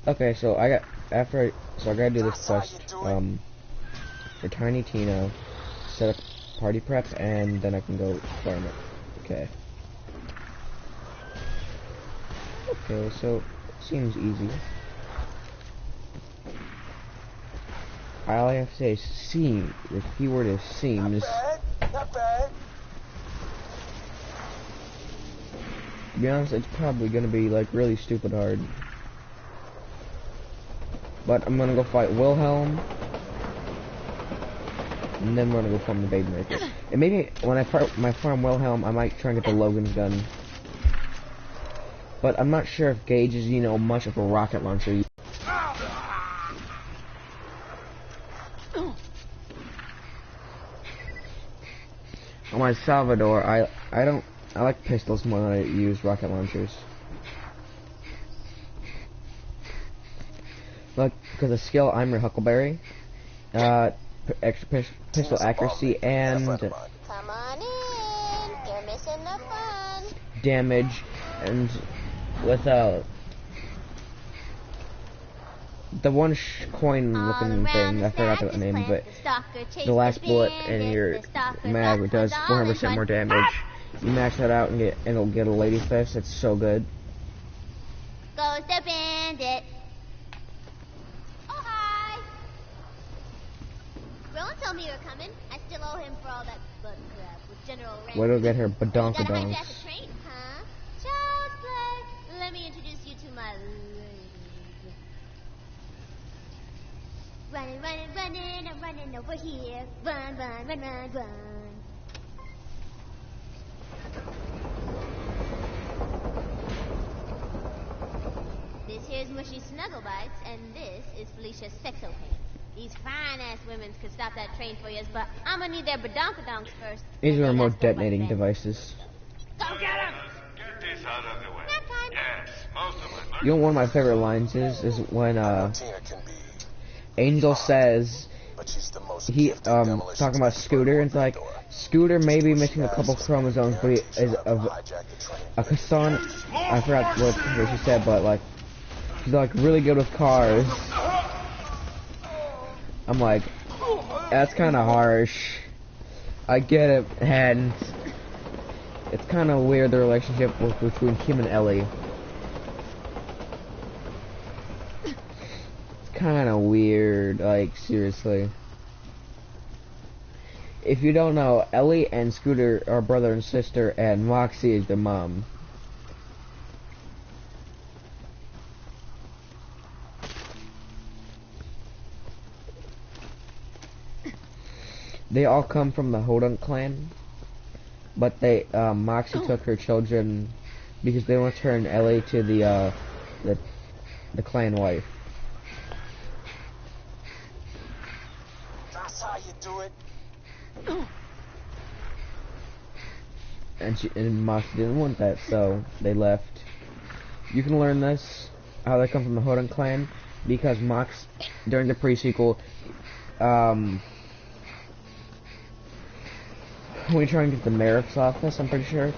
Okay, so I gotta do this quest, for Tiny Tina, set up party prep, and then I can go farm it. Okay. Okay, so, it seems easy. All I have to say is seem. The keyword is seems. Not bad. To be honest, it's probably gonna be like really stupid hard. But I'm gonna go fight Wilhelm, and then we're gonna go farm the Baby Maker. And maybe when I farm Wilhelm, I might try and get the Logan's gun. But I'm not sure if Gage is, you know, much of a rocket launcher. On my Salvador, I like pistols more than I use rocket launchers. Look, because of skill, I'm your Huckleberry. Extra pistol accuracy and Come on in. You're missing the fun. damage, and without the one coin-looking thing, I forgot the name of it. The last bullet in your mag does 400% more damage. You max that out and it'll get a lady fist. It's so good. Goes the bandit. Oh, hi. Rowan told me you were coming. I still owe him for all that blood crap with General Rand. What'll get her badonkadonks? You gotta hijack a train, huh? Child's play. Let me introduce you to my lady. Running, running, running, I'm running over here. Run, run, run, run, run. This here's Mushy Snugglebites, and this is Felicia's Sexo Pain. These fine-ass women could stop that train for you, but I'm gonna need their badonkadonks first. These are remote detonating devices. Go get them! Get this out of the way. Nap time. Yes, most of it. You know, one of my favorite lines is when Tina can be, Angel says but she's the most he gifted demolitions talking about Scooter, and it's like Scooter may be missing a couple chromosomes, but he is a Kassan. I forgot what she said, but like he's like really good with cars. I'm like, that's kind of harsh. I get it, and it's kind of weird the relationship between Kim and Ellie. Kind of weird, like seriously. If you don't know, Ellie and Scooter are brother and sister, and Moxie is their mom. They all come from the Hodunk clan, but they Moxie took her children because they want to turn Ellie to the clan wife. That's how you do it. And Moxie didn't want that, so they left. You can learn this, how they come from the Hodunk clan, because Mox, during the pre-sequel, when you try and get the mayor's office, I'm pretty sure,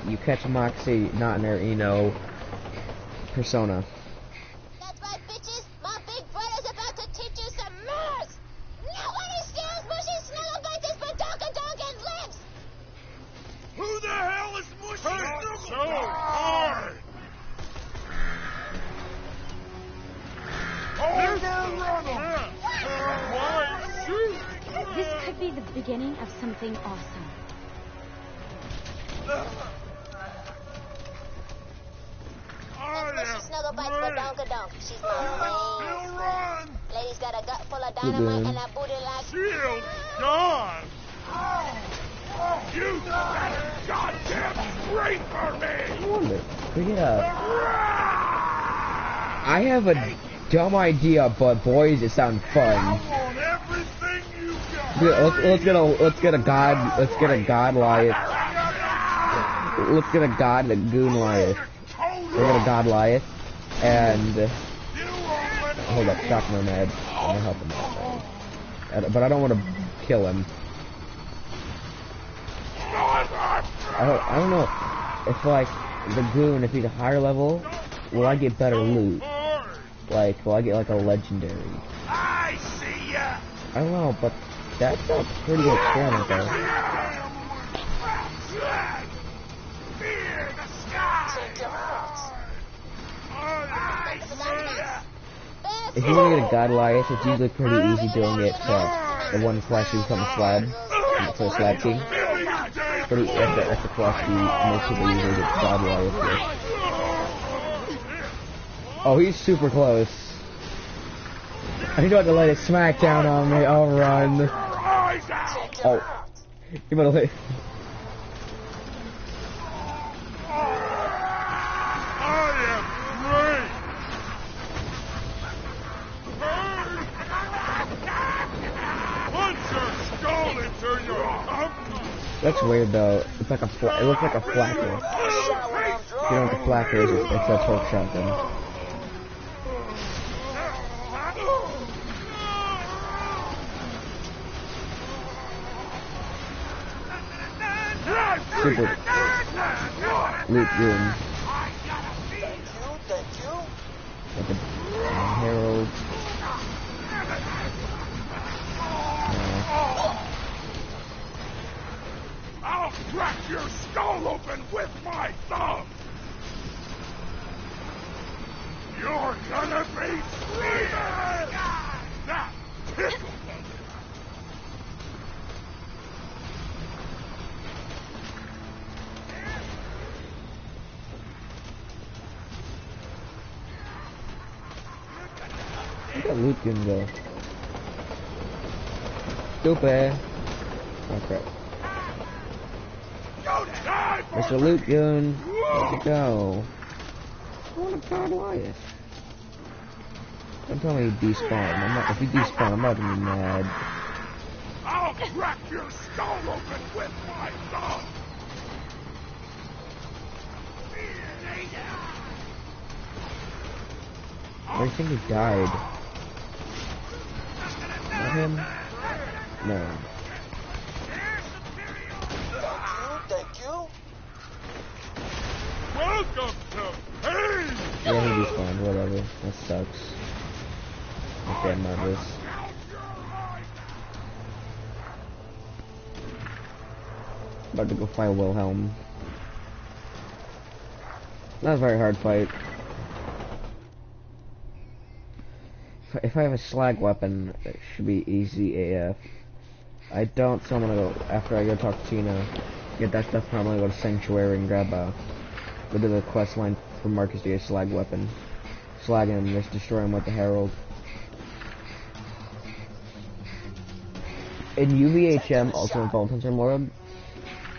you catch Moxie not in her, you know, persona. That's right, bitches. My big brother's about to teach you some manners. Nobody steals Mushy Snugglebites' badonkadonk and lives. Who the hell is Mushy Snugglebites? So hard! Overrun him! Why shoot? This could be the beginning of something awesome. Mushy Snugglebites badonkadonk. She's my main. Still run! Lady's got a gut full of dynamite and a booty like. Shield gone! You goddamn straight for me! I wonder, I have a dumb idea, but boys, it sounds fun. I want everything you got! Yeah, let's get a god Goliath. Let's get a god goon Goliath. We're gonna god Goliath, and hold up, Shock Nomad. I'm gonna help him out, but I don't want to kill him. I don't know if like the goon, if he's a higher level, will I get better loot? like, will I get like a legendary? I see ya. I don't know, but that's a pretty good experiment though. Fear the sky. Take him out. I see ya. If you want to get a Goliath, it's usually pretty easy doing it the one quest you become a slab, for the slab king. Pretty, that's the quest most people usually get Goliath with. Oh, he's super close. He's about to lay a smackdown on me. I'll run. Oh, he about to lay. That's weird though. It's like a it looks like a flacker. You know what the flacker is? It's a torque shotgun. Super loot room. Thank you. Like a herald. I'll crack your skull open with my thumb! You're gonna be screaming! That tickled me! Where'd that loot gun go? Stupid. Oh crap. Mr. Loot Gun, where'd you go? I want a Goliath. Don't tell me you despawn. If you despawn, I'm about to be mad. I'll crack your skull open with my thumb! I think he died. Not him? No. Thank you. Welcome to pain! Yeah, he despawned, whatever. That sucks. Okay, I'm not this. About to go fight Wilhelm. Not a very hard fight. If I have a slag weapon, it should be easy AF. I don't, so I'm gonna go, after I go talk to Tina, get that stuff, probably go to Sanctuary and grab go to the quest line for Marcus to get a slag weapon. Slag him, just destroy him with the Herald. In UVHM, Ultimate Volunteer mode,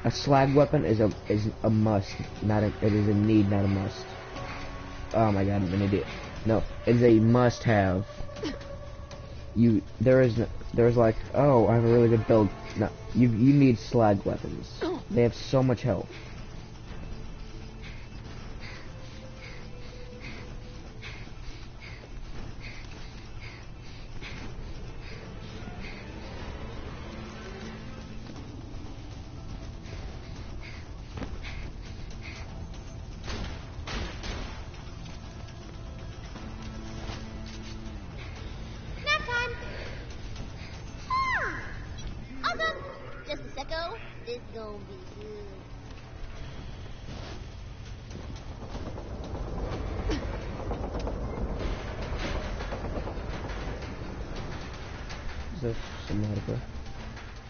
a slag weapon is a must, not a, it is a need, not a must. Oh my god, I'm an idiot. No, it's a must-have. There's like, oh, I have a really good build. No, you need slag weapons. They have so much health. Just a second. This gonna be good. Is that Subnautica?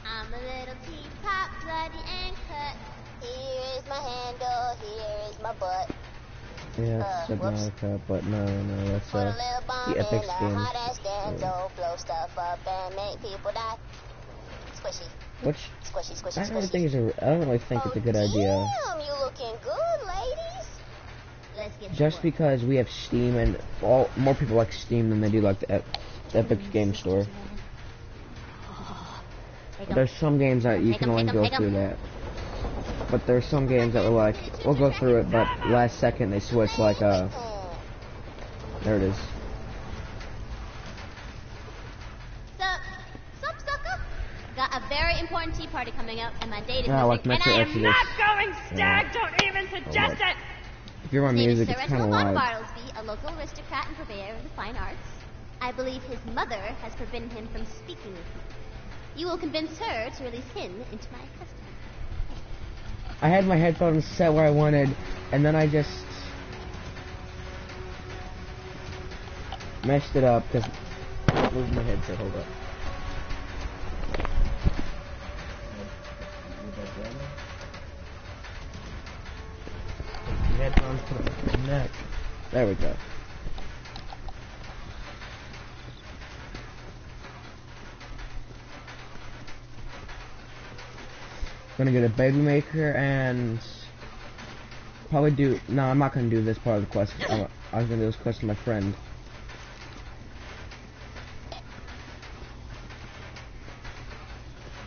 I'm a little teapot, bloody and cut. Here is my handle, here is my butt. Yeah, it's Subnautica, but no, that's Put a little bomb the Epic in the Games. hot ass Danzo, blow stuff up and make people die. Squishy. Which Squishy, squishy, I don't really squishy. think I don't really think it's a good idea. Damn, you looking good, ladies. Let's get Just to work. because we have Steam and more people like Steam than they do like the Epic Game Store. There's some games that you can only go through that. But there's some games that were like, we'll go through it, but last second they switch like, there it is. Sup, sucker? Got a very important tea party coming up, and my date is Yeah, like missing, and Metro I am Exodus. not going. Yeah. Stag, don't even suggest it. hear my His name is music, Sir it's kind of Reginald von loud. Bartlesby, a local aristocrat and purveyor of the fine arts. I believe his mother has forbidden him from speaking with you. You will convince her to release him into my custody. I had my headphones set where I wanted, and then I just messed it up because moved my headset. Hold up. Headphones put on my neck. There we go. Gonna get a baby maker and probably do. No, I'm not gonna do this part of the quest. I was gonna do this quest to my friend.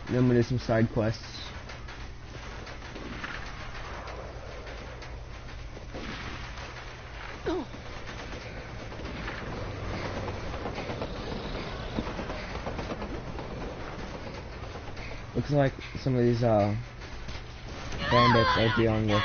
Then I'm gonna do some side quests. Looks like some of these bandits are dealing with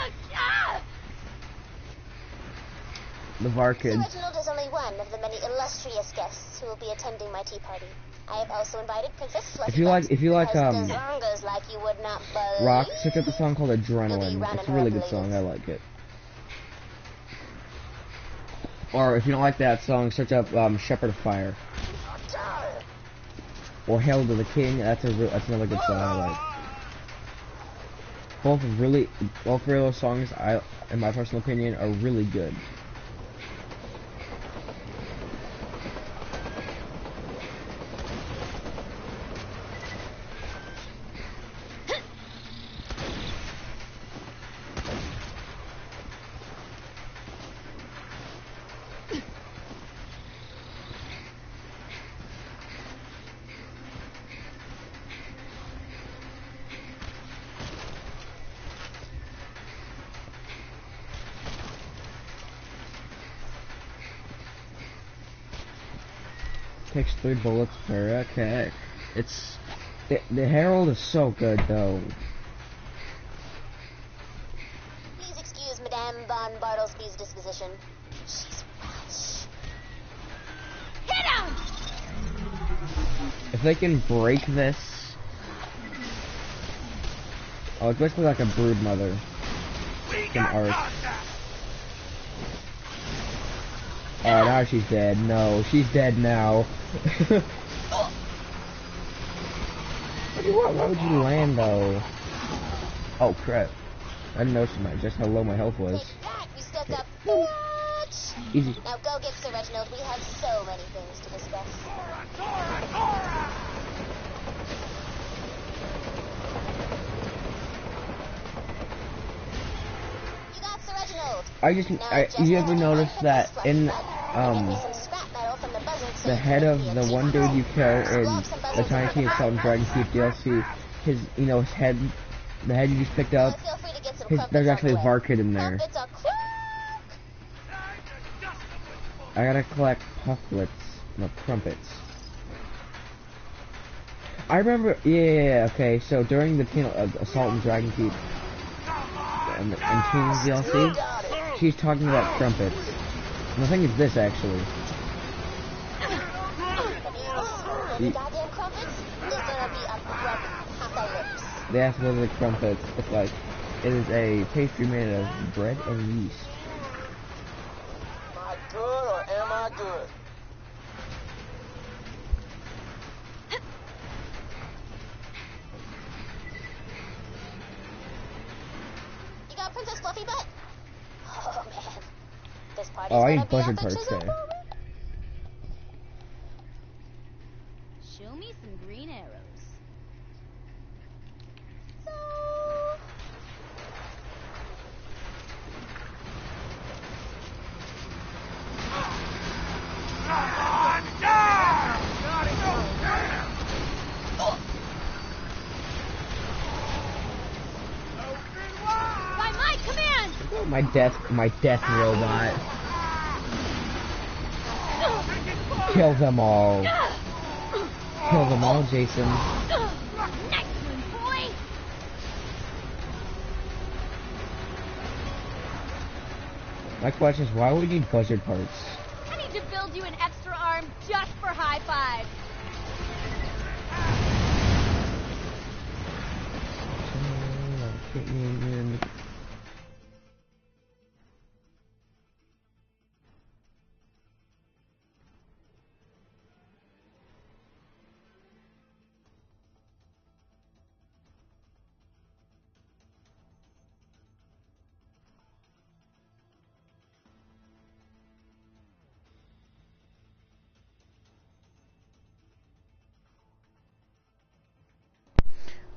the Sir Varkids. Reginald is only one of the many illustrious guests who will be attending my tea party. I have also invited Princess Fluffy. If you like Gazongas like you would not believe. rock, check out the song called Adrenaline. You'll be It's a really good running song. her I like it. Or if you don't like that song, search up Shepherd of Fire. Or Hail to the King. That's another good song I like. All three of those songs, in my personal opinion, are really good. Takes 3 bullets per attack. The Herald is so good though. Please excuse Madame von Bartlesby's disposition. She's Welsh. Hit him! If they can break this, it's basically like a brood mother from Ark. Oh, now she's dead. No, she's dead now. Why would you land though? Oh crap! I didn't notice just how low my health was. Take that, you stuck up bitch! Easy. Now go get Sir Reginald. We have so many things to discuss. You got Sir Reginald. You ever notice that in the head of the one dude you kill in the Tiny Teen Assault and Dragon Keep DLC, his head, the head you just picked up, there's actually a Varkid in there. I gotta collect pufflets, no, crumpets. I remember, yeah, okay, so during the Assault and Dragon Keep and Teens DLC, she's talking about crumpets. And the thing is this, actually. Goddamn crumpets? They're gonna be apocalypse. They have literally crumpets. It's like, it is a pastry made of bread and yeast. Am I good or am I good? You got Princess Fluffy Butt? Oh man. This party's Oh, I gonna need be buzzard epic parts chisel. there. Show me some green arrows. By my command! My death robot. Kill them all. Kill them all, Jason. Nice one, boy! My question is, why would we need buzzard parts? I need to build you an extra arm just for high five.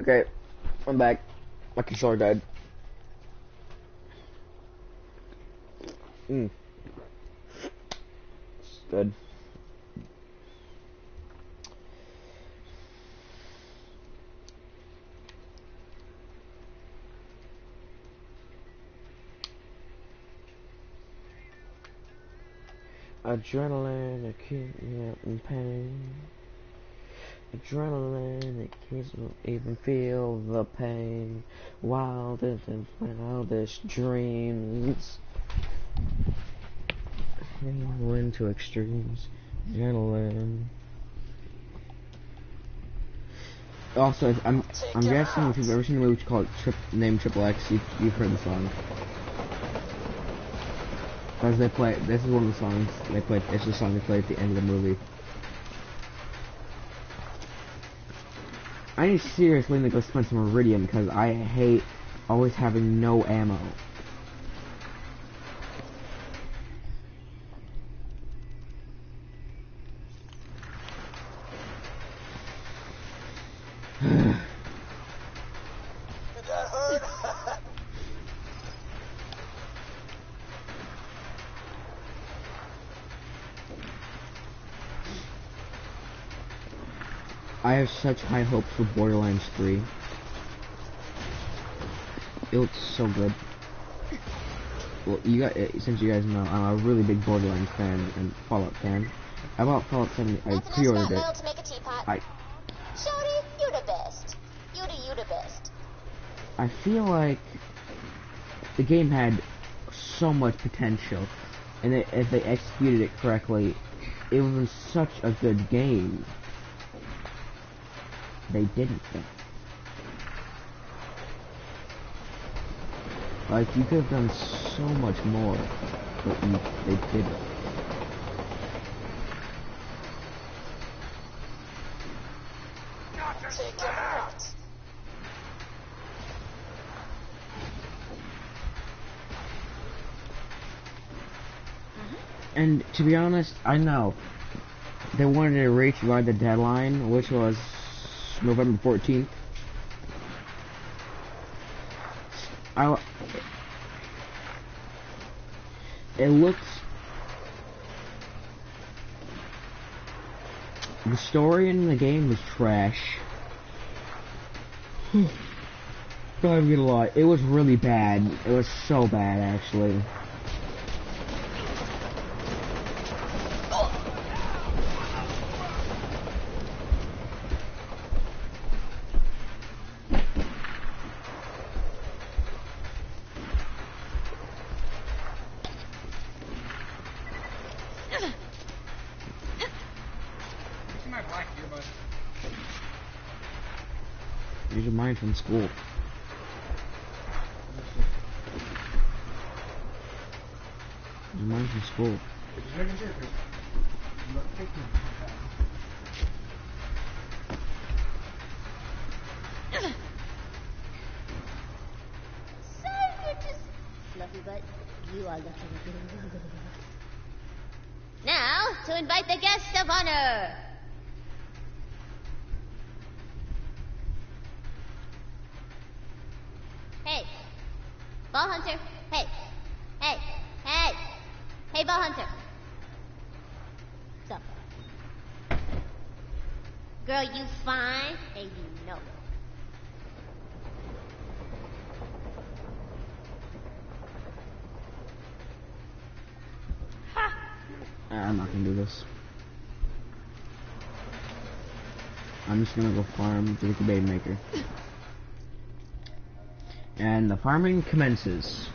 Okay, I'm back. My controller died. It's good. Adrenaline, it keeps me up in pain. Adrenaline, it keeps me even feel the pain. Wildest and wildest dreams. Went to extremes. Adrenaline. Also, I'm guessing if you've ever seen a movie called named Triple X, you've heard the song. Because they play, this is one of the songs they play, it's the song they play at the end of the movie. I need to seriously need to go spend some iridium because I hate always having no ammo. Did that hurt? I have such high hopes for Borderlands 3. It looks so good. Well, since you guys know, I'm a really big Borderlands fan and Fallout fan. I bought Fallout 70. I pre-ordered it. To make a teapot. Shorty, you the best. You the best. I feel like the game had so much potential, and if they executed it correctly, it was such a good game. They didn't though. Like, you could have done so much more, but they didn't. Take him out. And to be honest, I know they wanted to reach by the deadline, which was November 14th. It looks, the story in the game was trash. Not even gonna lie, it was really bad. It was so bad, actually. These are mine from school. These are mine from school. Fluffy butt, you are looking good. Now, to invite the guest of honor. Hey, Ball Hunter. Hey, hey, hey, hey, Ball Hunter. So, girl, you fine, and you know it. I'm not gonna do this. I'm just gonna go farm to the bait maker. And the farming commences.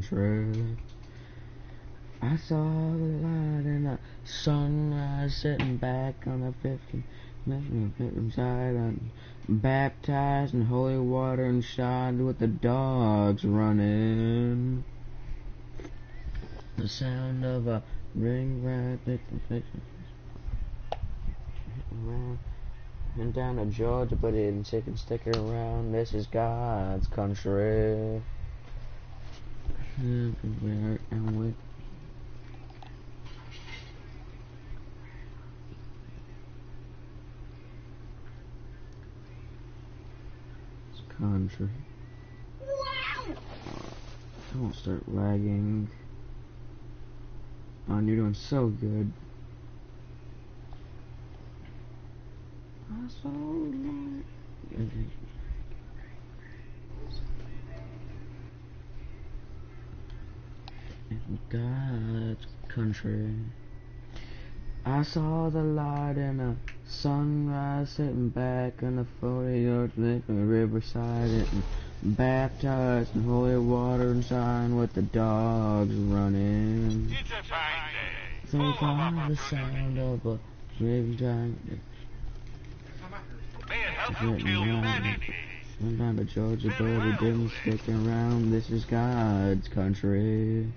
country. I saw the light in the sunrise, sitting back on the 50 side, and baptized in holy water and shod with the dogs running. The sound of a ring right and down to Georgia, but it didn't take and stick around. This is God's country. And with country. Don't start lagging. Oh, you're doing so good. In God's country. I saw the light in a sunrise, sitting back on the 40-yard lake on the riverside, and baptized in holy water and sign with the dogs running. It's a fine day. So far the sound of a river giant. May it help you kill humanity. Went down to Georgia, but it didn't stick around. This is God's country.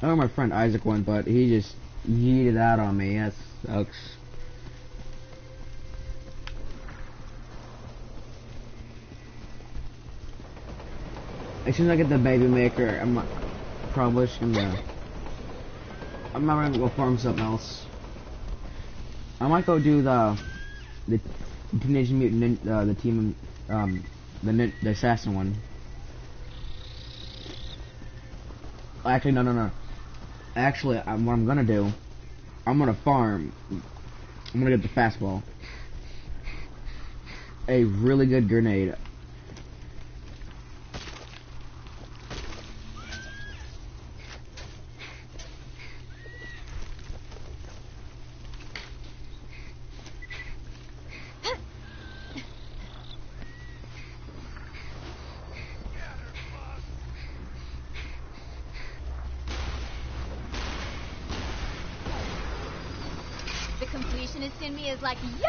I know my friend Isaac went, but he just yeeted out on me. That sucks. As soon as I get the baby maker, I'm probably just gonna. I'm not gonna go farm something else. I might go do the Teenage Mutant the team the assassin one. Actually, no. Actually, what I'm gonna do, I'm gonna farm. I'm gonna get the fastball. A really good grenade. The completionist in me is like, yeah!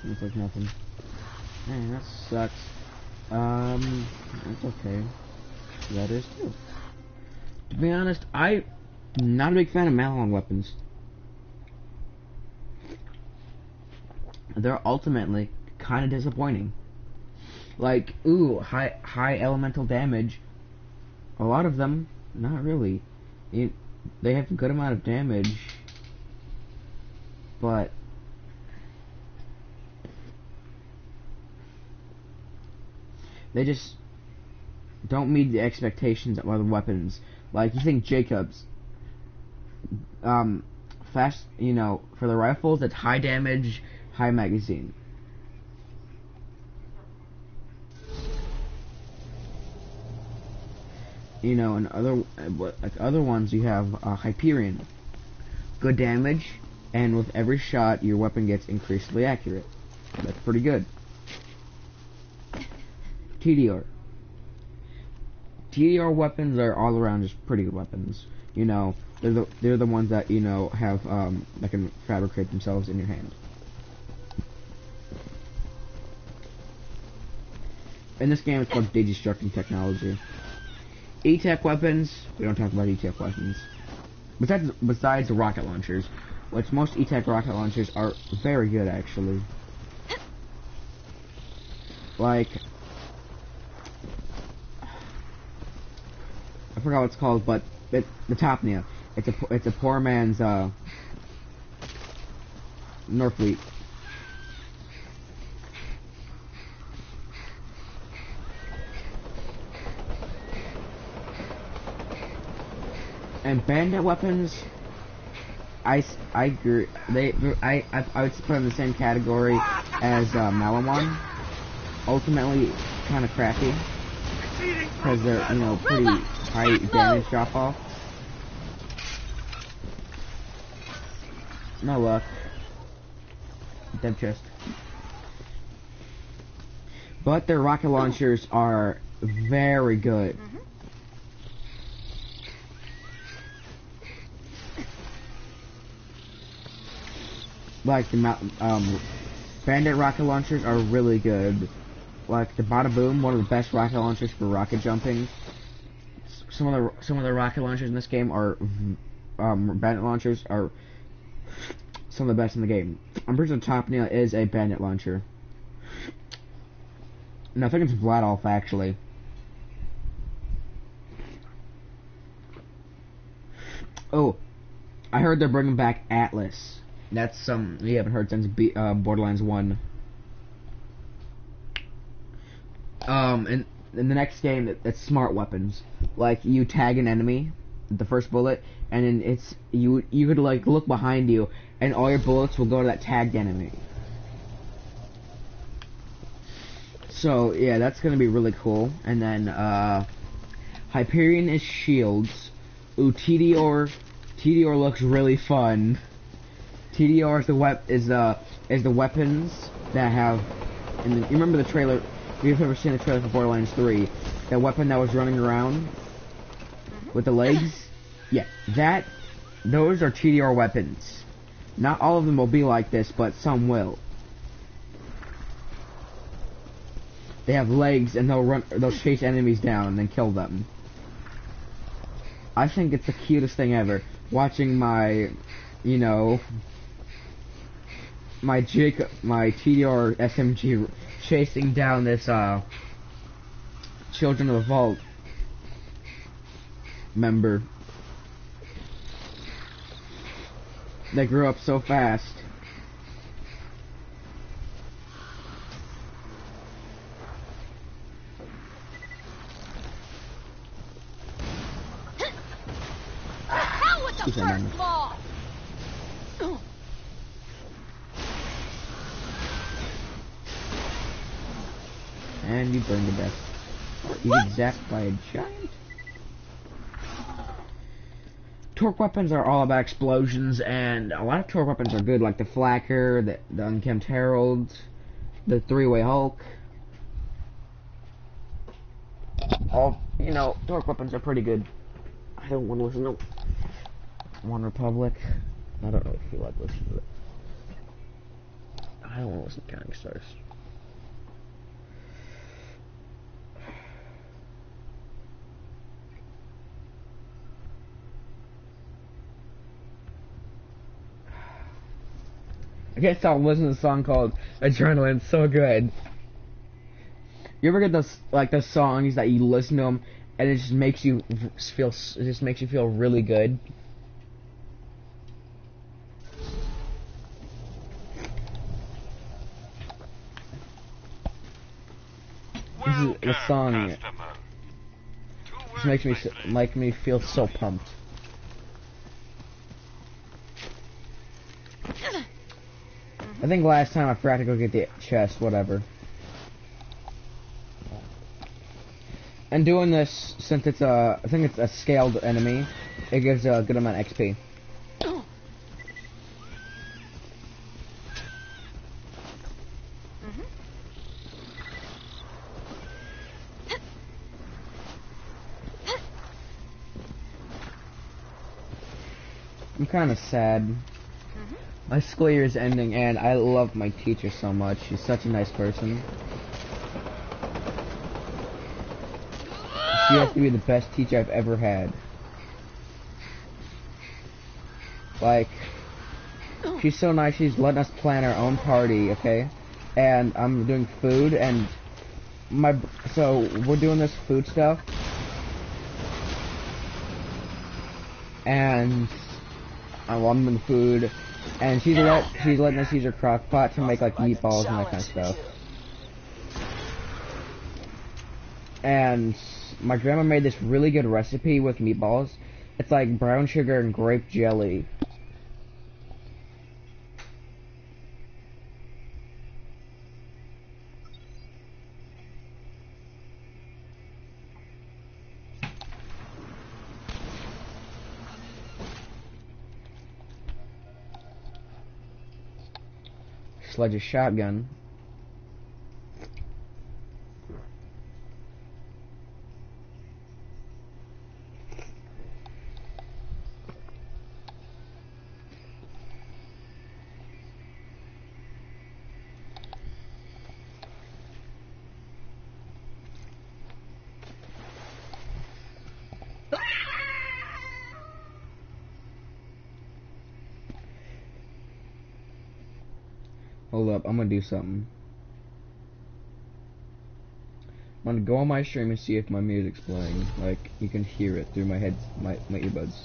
Looks like nothing. Man, that sucks. That's okay. That is too. To be honest, I'm not a big fan of Malon weapons. They're ultimately kind of disappointing. Like, ooh, high elemental damage. A lot of them, not really. They have a good amount of damage, but they just don't meet the expectations of other weapons. Like, you think Jacobs, fast, for the rifles, it's high damage, high magazine. And other ones you have Hyperion, good damage, and with every shot your weapon gets increasingly accurate. That's pretty good. TDR weapons are all around just pretty good weapons. They're the ones that have that can fabricate themselves in your hand. In this game, it's called destructing technology. E-Tech weapons, we don't talk about E-Tech weapons. Besides the rocket launchers, which most E-Tech rocket launchers are very good, actually. Like, I forgot what it's called, but the Topnia. It's a poor man's Norfleet. And bandit weapons, I agree. I would put them in the same category as Malawan. Ultimately, kind of crappy because they're, you know, pretty high damage drop off. No luck. Dev chest. But their rocket launchers are very good. Like the Bandit rocket launchers are really good. Like the Bada Boom, one of the best rocket launchers for rocket jumping. Some of the rocket launchers in this game are Bandit launchers are some of the best in the game. I'm pretty sure Top Nail is a Bandit launcher. No, I think it's Vladolf actually. Oh, I heard they're bringing back Atlas. That's something we haven't heard since Borderlands 1. And in the next game, it's smart weapons. Like, you tag an enemy, the first bullet, and then it's, you could, like, look behind you, and all your bullets will go to that tagged enemy. So, yeah, that's gonna be really cool. And then, Hyperion is shields. Ooh, TDR looks really fun. TDR is the weapons that have, and you remember the trailer, if you've ever seen the trailer for Borderlands 3, that weapon that was running around with the legs? Yeah, those are TDR weapons. Not all of them will be like this, but some will. They have legs and they'll chase enemies down and then kill them. I think it's the cutest thing ever. Watching my, you know, my TDR SMG chasing down this Children of the Vault member. They grew up so fast. Hell with the first ball! And you burned to death. You get zapped by a giant. Torque weapons are all about explosions, and a lot of torque weapons are good, like the Flacker, the Unkempt Herald, the Three-Way Hulk. All, you know, torque weapons are pretty good. I don't want to listen to One Republic. I don't really feel like listening to it. I don't want to listen to Counting Stars. I can't stop listening to a song called Adrenaline. It's so good. You ever get those, like, those songs that you listen to them and it just makes you feel really good? This is the song. Just makes me feel so pumped. I think last time I forgot to go get the chest, whatever. And doing this, since it's I think it's a scaled enemy, it gives a good amount of XP. I'm kind of sad. My school year is ending, and I love my teacher so much. She's such a nice person. She has to be the best teacher I've ever had. Like, she's so nice, she's letting us plan our own party, okay? And I'm doing food, and so we're doing this food stuff. And I'm doing food. And she's letting us use her crock pot to make like meatballs and that kind of stuff. And my grandma made this really good recipe with meatballs. It's like brown sugar and grape jelly. Sledge's shotgun. Hold up, I'm gonna do something. I'm gonna go on my stream and see if my music's playing. Like, you can hear it through my my earbuds.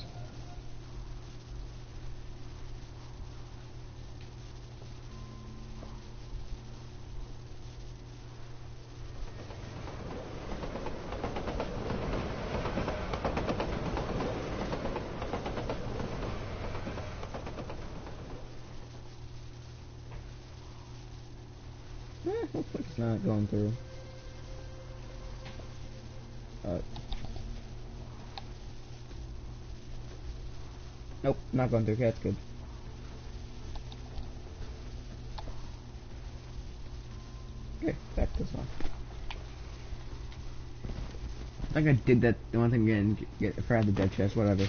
It's not going through. Nope, not going through. Okay, that's good. Okay, back to this one. I think I did that the one thing again. Forgot the dead chest, whatever.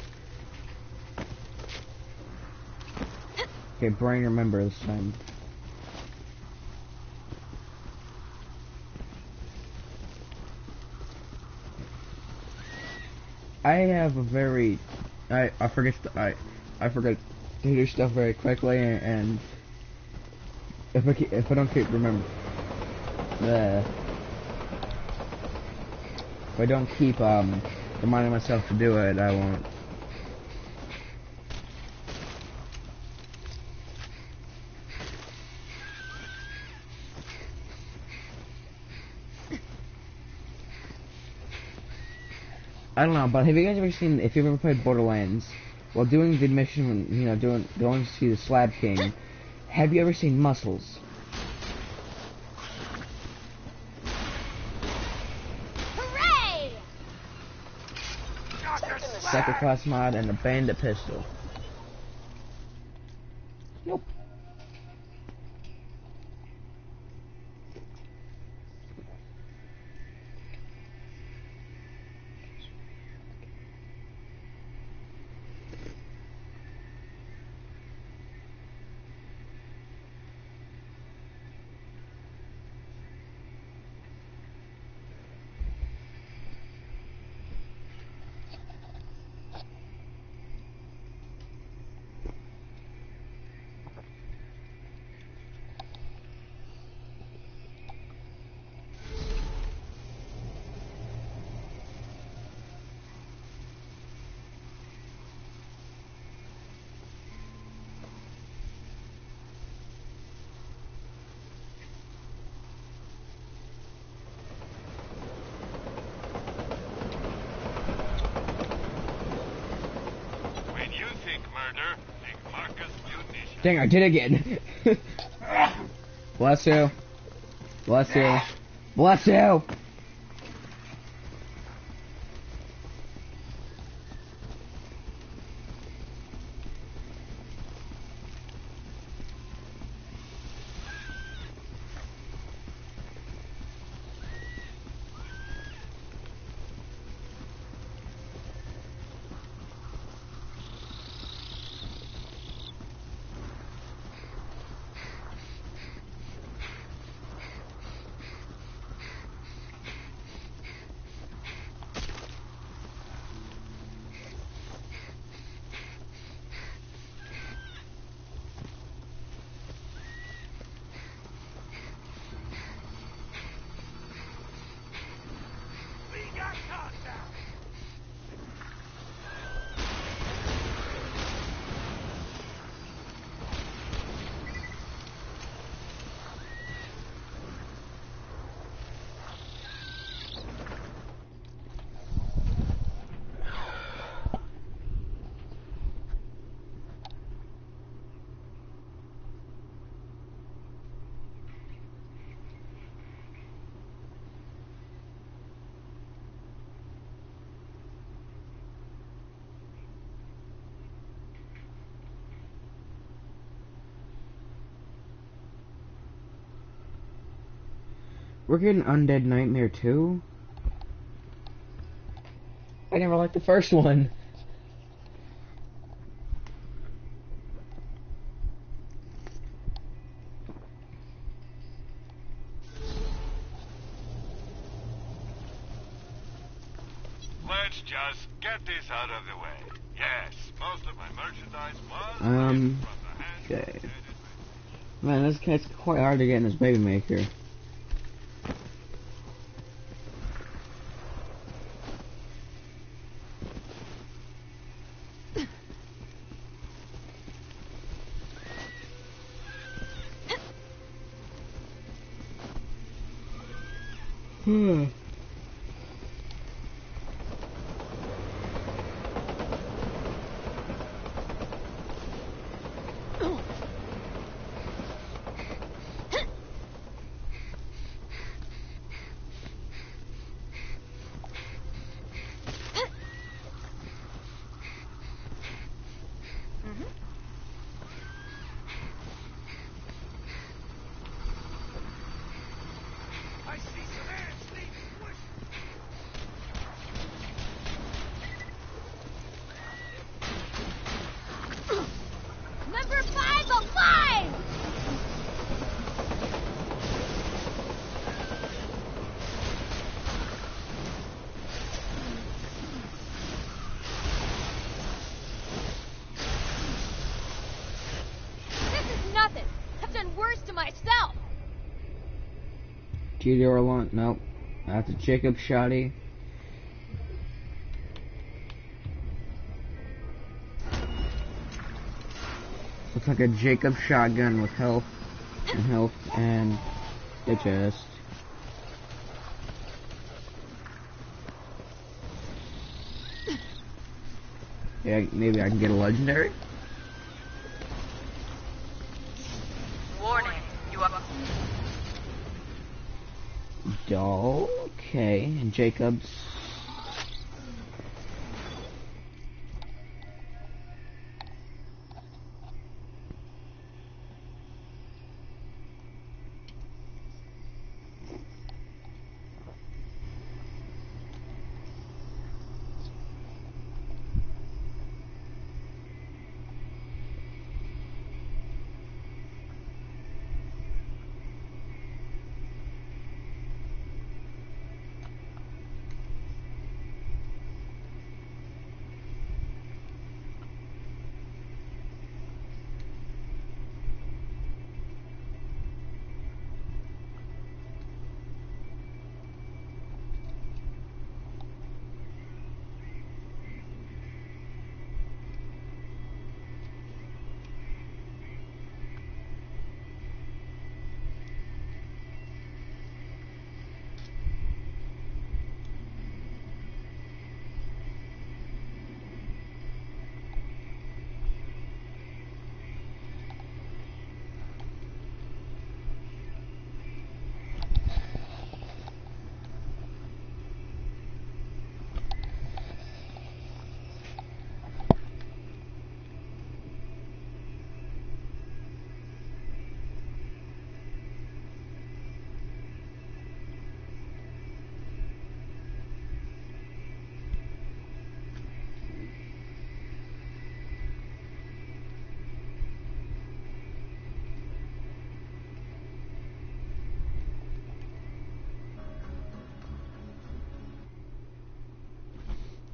Okay, brain remember this time. I have a very I forget I forget to do stuff very quickly, and if I don't keep if I don't keep reminding myself to do it, I won't. I don't know, but have you guys ever seen, if you've ever played Borderlands, while doing the mission, you know, going to see the Slab King, have you ever seen Muscles? Hooray! Second class mod and a bandit pistol. Nope. Dang, I did it again. Bless you. Bless you. Bless you. We're getting Undead Nightmare 2? I never liked the first one. Let's just get this out of the way. Yes, most of my merchandise was from the hand. Okay. Man, this guy's quite hard to get in his baby maker. I see some ants, Lee. Number 5 alive! This is nothing. I've done worse to myself. Cheeto or lunch? Nope. That's a Jacob shotty. Looks like a Jacob shotgun with health and a chest. Yeah, maybe I can get a legendary. Warning, you are... Okay, and Jacob's.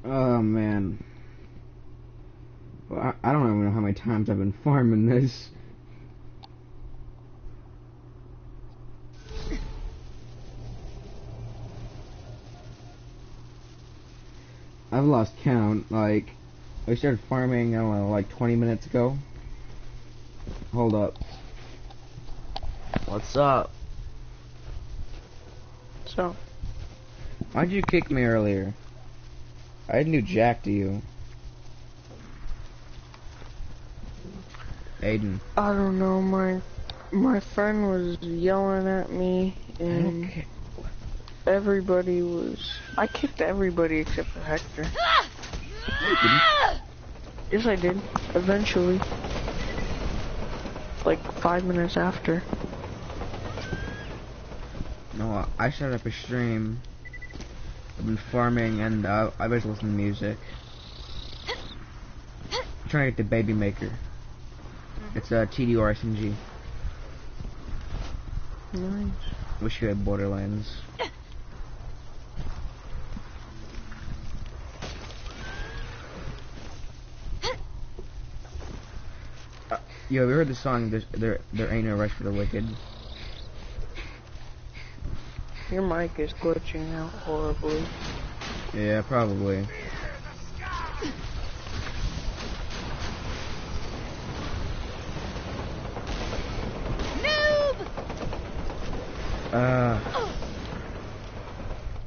Oh man. Well, I don't even know how many times I've been farming this. I've lost count. Like, I started farming, I don't know, like 20 minutes ago. Hold up. What's up? So, Why'd you kick me earlier? I didn't do jack to you. Aiden. I don't know, my friend was yelling at me, and Okay. everybody was... I kicked everybody except for Hector. Yes, I did. Eventually. Like 5 minutes after. No, Well, I started up a stream. I've been farming and I've been listening to music. I'm trying to get the Baby Maker. It's a TDR SMG. Nice. Wish you had Borderlands. Yo, have you heard the song, there ain't no rest for the wicked? Your mic is glitching out horribly. Yeah, probably.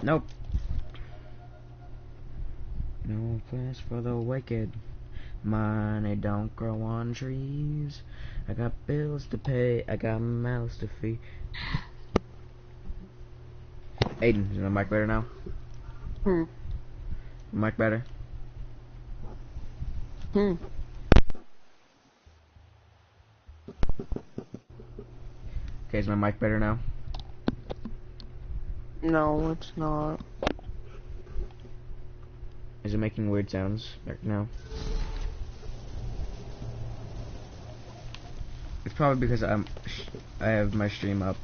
Nope. No place for the wicked. Money don't grow on trees. I got bills to pay. I got mouths to feed. Aiden, is my mic better now? Mic better? Okay, is my mic better now? No, it's not. Is it making weird sounds right now? It's probably because I have my stream up.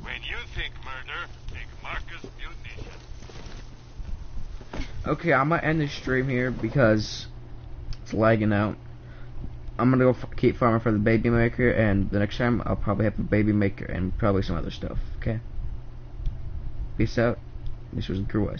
When you think murder, think Marcus Munition. Okay, I'm gonna end the stream here because it's lagging out. I'm gonna go keep farming for the Baby Maker, and the next time I'll probably have a Baby Maker and probably some other stuff. Okay. Peace out. This was Gruus.